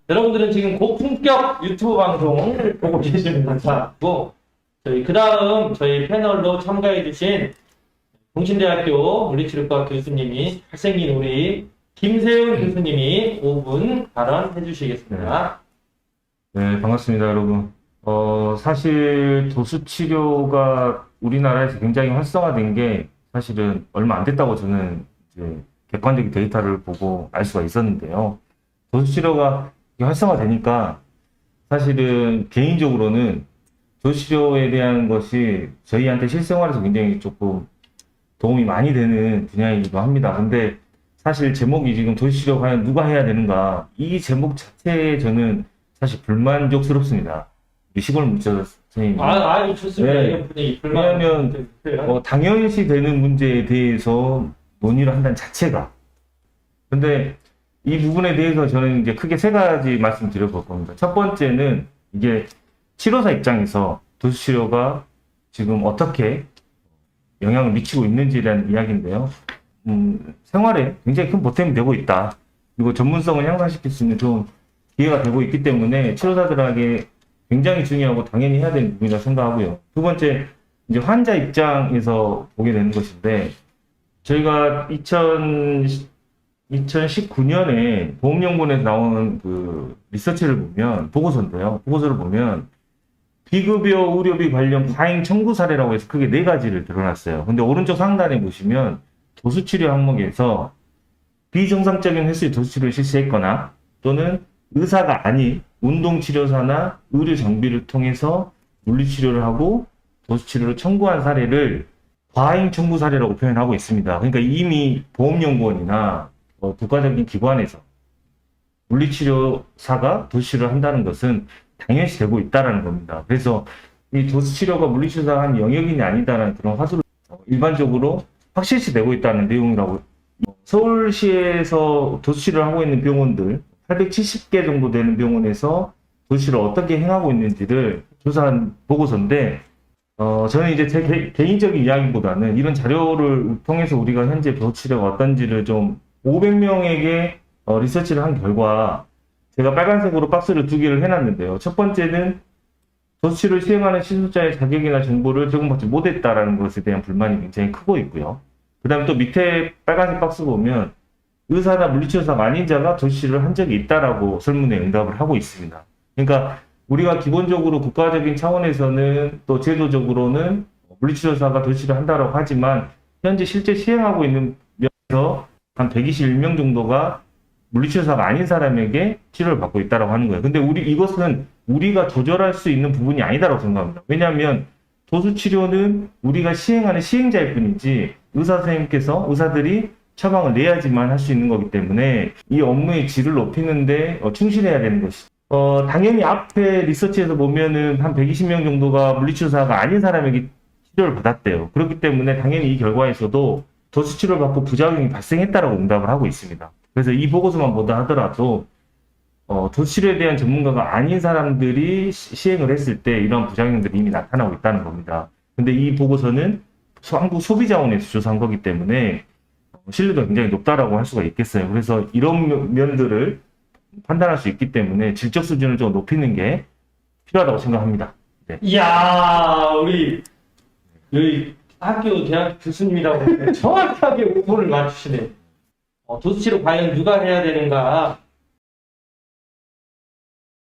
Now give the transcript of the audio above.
여러분들은 지금 고품격 유튜브 방송을 보고 계시는 감사하고, 그 다음 저희 패널로 참가해주신 동신대학교 물리치료과 교수님이, 잘생긴 우리 김세훈 교수님이 5분 발언해 주시겠습니다. 네, 반갑습니다, 여러분. 사실 도수치료가 우리나라에서 굉장히 활성화된 게 사실은 얼마 안 됐다고 저는 이제 객관적인 데이터를 보고 알 수가 있었는데요. 도수치료가 활성화되니까 사실은 개인적으로는 도수치료에 대한 것이 저희한테 실생활에서 굉장히 조금 도움이 많이 되는 분야이기도 합니다. 근데 사실 제목이 지금 도수치료 과연 누가 해야 되는가? 이 제목 자체에 저는 사실 불만족스럽습니다. 우리 시골 문자 선생님. 좋습니다. 네. 이런 분위기 왜냐하면 당연시 되는 문제에 대해서 논의를 한다는 자체가. 근데 이 부분에 대해서 저는 이제 크게 세 가지 말씀드려볼 겁니다. 첫 번째는 이게 치료사 입장에서 도수치료가 지금 어떻게 영향을 미치고 있는지에 대한 이야기인데요. 생활에 굉장히 큰 보탬이 되고 있다. 그리고 전문성을 향상시킬 수 있는 좋은 기회가 되고 있기 때문에 치료사들에게 굉장히 중요하고 당연히 해야 되는 부분이라고 생각하고요. 두 번째, 이제 환자 입장에서 보게 되는 것인데, 저희가 2019년에 보험연구원에서 나온 그 리서치를 보면, 보고서인데요. 보고서를 보면, 비급여 의료비 관련 과잉 청구 사례라고 해서 크게 네 가지를 드러났어요. 근데 오른쪽 상단에 보시면 도수치료 항목에서 비정상적인 횟수의 도수치료를 실시했거나 또는 의사가 아닌 운동치료사나 의료 장비를 통해서 물리치료를 하고 도수치료를 청구한 사례를 과잉 청구 사례라고 표현하고 있습니다. 그러니까 이미 보험연구원이나 국가적인 기관에서 물리치료사가 도수치료를 한다는 것은 당연시 되고 있다는 겁니다. 그래서 이 도수치료가 물리치료사가 한 영역이 아니다라는 그런 화두를 일반적으로 확실시 되고 있다는 내용이라고. 서울시에서 도수치료를 하고 있는 병원들 870개 정도 되는 병원에서 도수치료를 어떻게 행하고 있는지를 조사한 보고서인데, 저는 이제 제 개인적인 이야기보다는 이런 자료를 통해서 우리가 현재 도수치료가 어떤지를 좀 500명에게 리서치를 한 결과 제가 빨간색으로 박스를 두 개를 해놨는데요. 첫 번째는 도수치료를 시행하는 시술자의 자격이나 정보를 제공받지 못했다라는 것에 대한 불만이 굉장히 크고 있고요. 그 다음에 또 밑에 빨간색 박스 보면 의사나 물리치료사 아닌 자가 도수치료를 한 적이 있다라고 설문에 응답을 하고 있습니다. 그러니까 우리가 기본적으로 국가적인 차원에서는 또 제도적으로는 물리치료사가 도수치료를 한다고 하지만 현재 실제 시행하고 있는 면에서 한 121명 정도가 물리치료사가 아닌 사람에게 치료를 받고 있다고 하는 거예요. 근데 이것은 우리가 조절할 수 있는 부분이 아니다라고 생각합니다. 왜냐하면 도수치료는 우리가 시행하는 시행자일 뿐이지 의사들이 처방을 내야지만 할 수 있는 거기 때문에 이 업무의 질을 높이는데 충실해야 되는 것이죠. 당연히 앞에 리서치에서 보면은 한 120명 정도가 물리치료사가 아닌 사람에게 치료를 받았대요. 그렇기 때문에 당연히 이 결과에서도 도수치료를 받고 부작용이 발생했다라고 응답을 하고 있습니다. 그래서 이 보고서만 보다 하더라도 도수치료에 대한 전문가가 아닌 사람들이 시행을 했을 때 이런 부작용들이 이미 나타나고 있다는 겁니다. 근데 이 보고서는 한국 소비자원에서 조사한 거기 때문에 신뢰도가 굉장히 높다라고 할 수가 있겠어요. 그래서 이런 면들을 판단할 수 있기 때문에 질적 수준을 좀 높이는 게 필요하다고 생각합니다. 네. 이야, 우리 학교 대학 교수님이라고 정확하게 5분을 맞추시네. 도수치료 과연 누가 해야 되는가?